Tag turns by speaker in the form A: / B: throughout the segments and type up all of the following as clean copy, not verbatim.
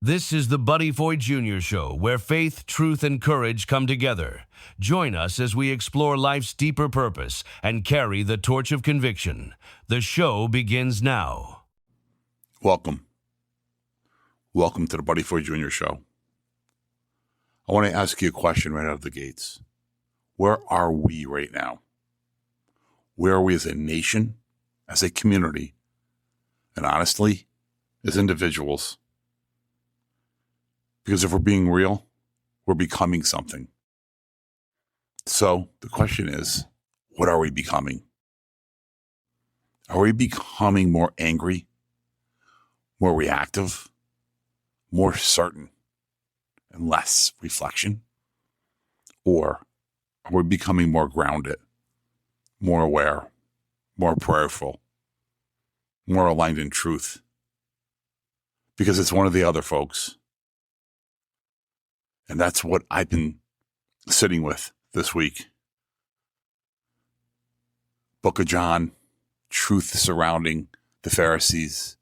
A: This is the Foy Jr. Show, where faith, truth, and courage come together. Join us as we explore life's deeper purpose and carry the torch of conviction. The show begins now.
B: Welcome to the Foy Jr. Show. I want to ask you a question right out of the gates. Where are we right now? Where are we as a nation, as a community, and honestly, as individuals? Because if we're being real, we're becoming something. So the question is, what are we becoming? Are we becoming more angry, more reactive, more certain, and less reflection? Or are we becoming more grounded, more aware, more prayerful, more aligned in truth? Because it's one or the other, folks. And that's what I've been sitting with this week. Book of John, truth surrounding the Pharisees,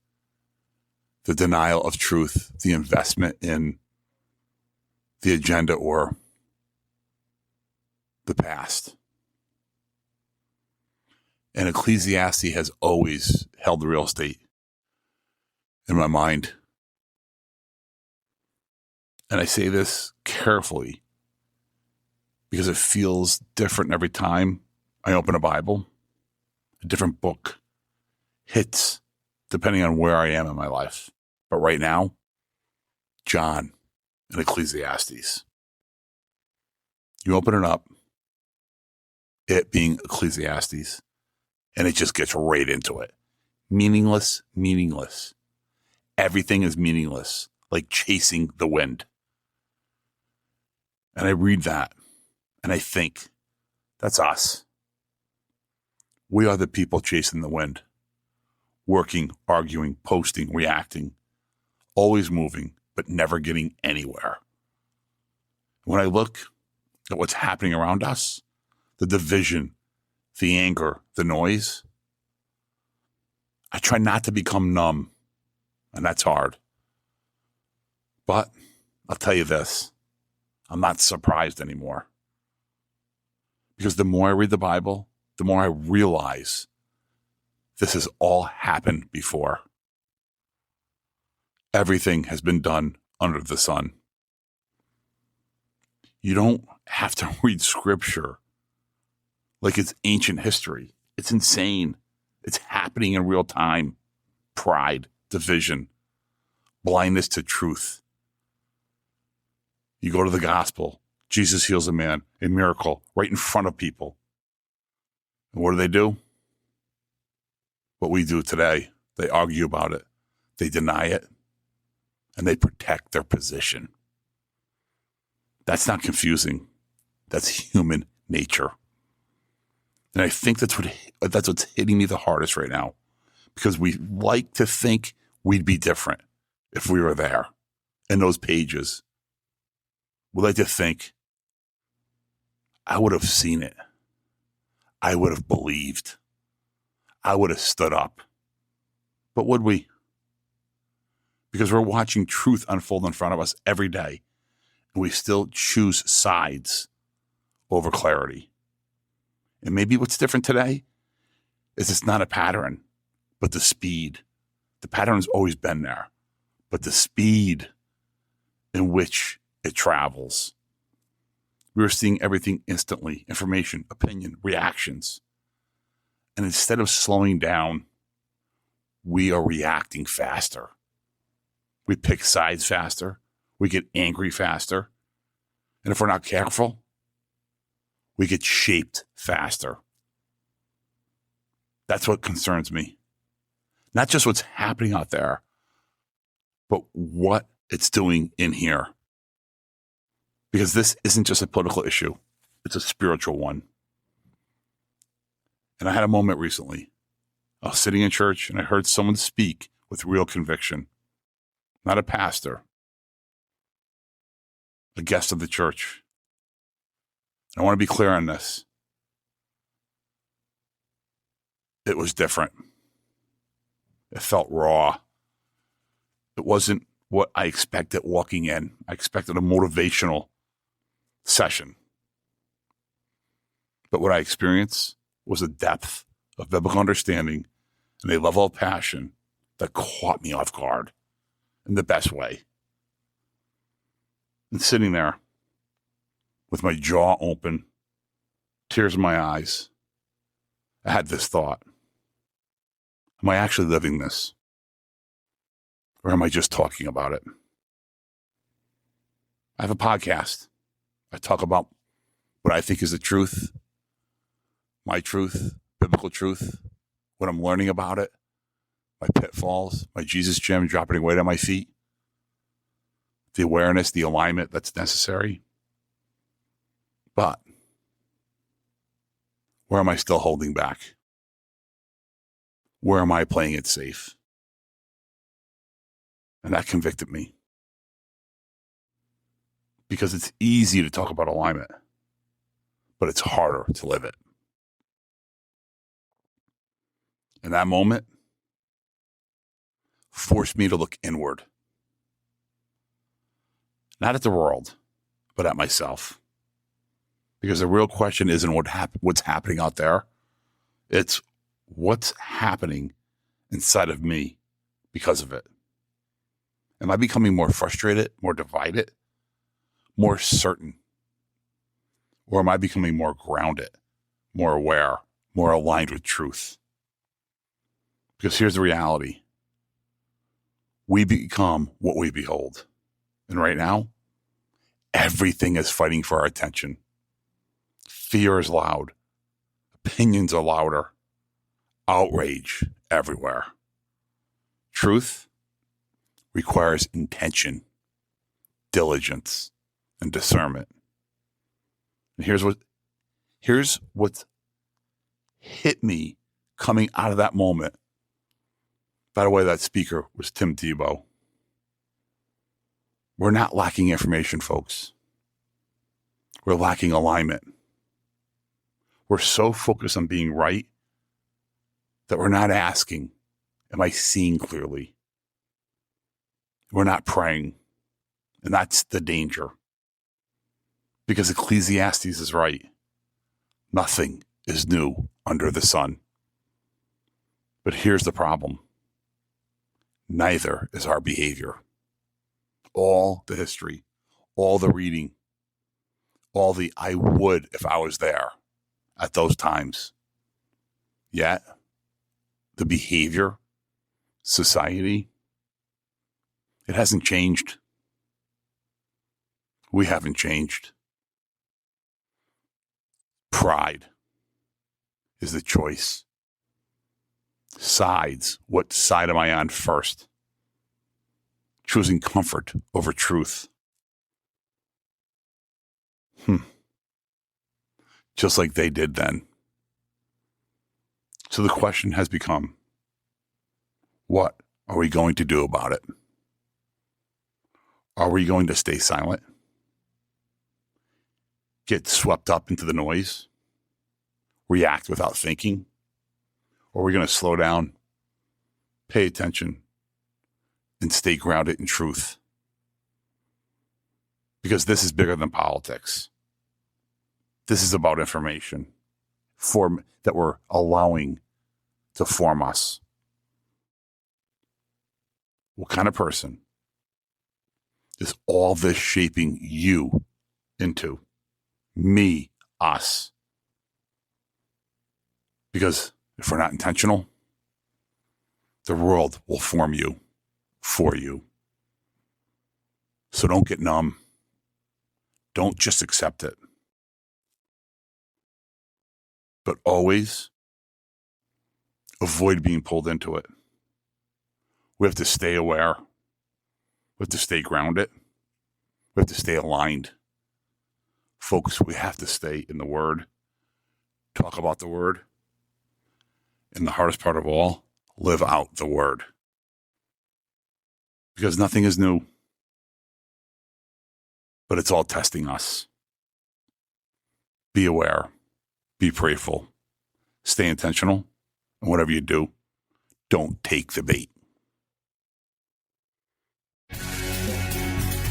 B: the denial of truth, the investment in the agenda or the past. And Ecclesiastes has always held the real estate in my mind. And I say this carefully because it feels different every time I open a Bible. A different book hits depending on where I am in my life. But right now, John and Ecclesiastes. You open it up, it being Ecclesiastes, and it just gets right into it. Meaningless. Everything is meaningless, like chasing the wind. And I read that, and I think, that's us. We are the people chasing the wind, working, arguing, posting, reacting, always moving, but never getting anywhere. When I look at what's happening around us, the division, the anger, the noise, I try not to become numb, and that's hard. But I'll tell you this, I'm not surprised anymore. Because the more I read the Bible, the more I realize this has all happened before. Everything has been done under the sun. You don't have to read scripture like it's ancient history. It's insane. It's happening in real time. Pride, division, blindness to truth. You go to the gospel. Jesus heals a man, a miracle, right in front of people. And what do? What we do today. They argue about it. They deny it. And they protect their position. That's not confusing. That's human nature. And I think that's what's hitting me the hardest right now. Because we like to think we'd be different if we were there in those pages. We like to think, I would have seen it. I would have believed. I would have stood up. But would we? Because we're watching truth unfold in front of us every day. And we still choose sides over clarity. And maybe what's different today is it's not a pattern, but the speed. The pattern has always been there, but the speed in which it travels. We're seeing everything instantly, information, opinion, reactions. And instead of slowing down, we are reacting faster. We pick sides faster. We get angry faster. And if we're not careful, we get shaped faster. That's what concerns me. Not just what's happening out there, but what it's doing in here. Because this isn't just a political issue. It's a spiritual one. And I had a moment recently. I was sitting in church and I heard someone speak with real conviction. Not a pastor. A guest of the church. I want to be clear on this. It was different. It felt raw. It wasn't what I expected walking in. I expected a motivational session. But what I experienced was a depth of biblical understanding and a level of passion that caught me off guard in the best way. And sitting there with my jaw open, tears in my eyes, I had this thought. Am I actually living this? Or am I just talking about it? I have a podcast. I talk about what I think is the truth, my truth, biblical truth, what I'm learning about it, my pitfalls, my Jesus gem dropping weight on my feet, the awareness, the alignment that's necessary. But where am I still holding back? Where am I playing it safe? And that convicted me. Because it's easy to talk about alignment, but it's harder to live it. And that moment forced me to look inward. Not at the world, but at myself. Because the real question isn't what's happening out there. It's what's happening inside of me because of it. Am I becoming more frustrated, more divided, more certain? Or am I becoming more grounded, more aware, more aligned with truth? Because here's the reality. We become what we behold. And right now, everything is fighting for our attention. Fear is loud. Opinions are louder. Outrage everywhere. Truth requires intention, diligence, and discernment. And here's what hit me coming out of that moment. By the way, that speaker was Tim Tebow. We're not lacking information, folks. We're lacking alignment. We're so focused on being right that we're not asking, am I seeing clearly? We're not praying. And that's the danger. Because Ecclesiastes is right. Nothing is new under the sun. But here's the problem. Neither is our behavior. All the history, all the reading, all the I would if I was there at those times. Yet, the behavior, society, it hasn't changed. We haven't changed. Pride is the choice. Sides. What side am I on first? Choosing comfort over truth. Just like they did then. So the question has become, what are we going to do about it? Are we going to stay silent? Get swept up into the noise? React without thinking? Or are we going to slow down, pay attention, and stay grounded in truth? Because this is bigger than politics. This is about information that we're allowing to form us. What kind of person is all this shaping you into? Me, us. Because if we're not intentional, the world will form you for you. So don't get numb. Don't just accept it. But always avoid being pulled into it. We have to stay aware. We have to stay grounded. We have to stay aligned. Folks, we have to stay in the Word. Talk about the Word. And the hardest part of all, live out the Word. Because nothing is new. But it's all testing us. Be aware. Be prayerful. Stay intentional. And whatever you do, don't take the bait.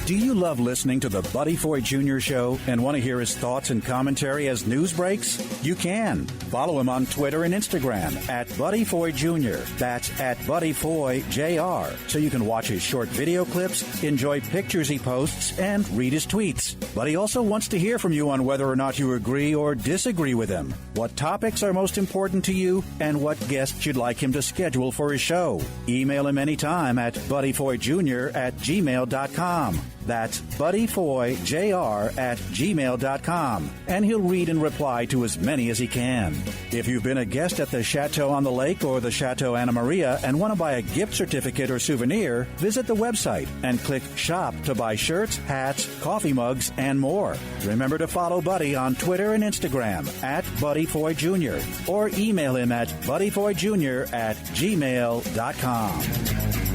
C: Do you love listening to the Buddy Foy Jr. Show and want to hear his thoughts and commentary as news breaks? You can. Follow him on Twitter and Instagram at Buddy Foy Jr. That's at Buddy Foy Jr. So you can watch his short video clips, enjoy pictures he posts, and read his tweets. But he also wants to hear from you on whether or not you agree or disagree with him, what topics are most important to you, and what guests you'd like him to schedule for his show. Email him anytime at buddyfoyjr@gmail.com. That's buddyfoyjr@gmail.com, and he'll read and reply to as many as he can. If you've been a guest at the Chateau on the Lake or the Chateau Anna Maria and want to buy a gift certificate or souvenir, visit the website and click Shop to buy shirts, hats, coffee mugs, and more. Remember to follow Buddy on Twitter and Instagram at Buddy Foy Jr. or email him at buddyfoyjr@gmail.com.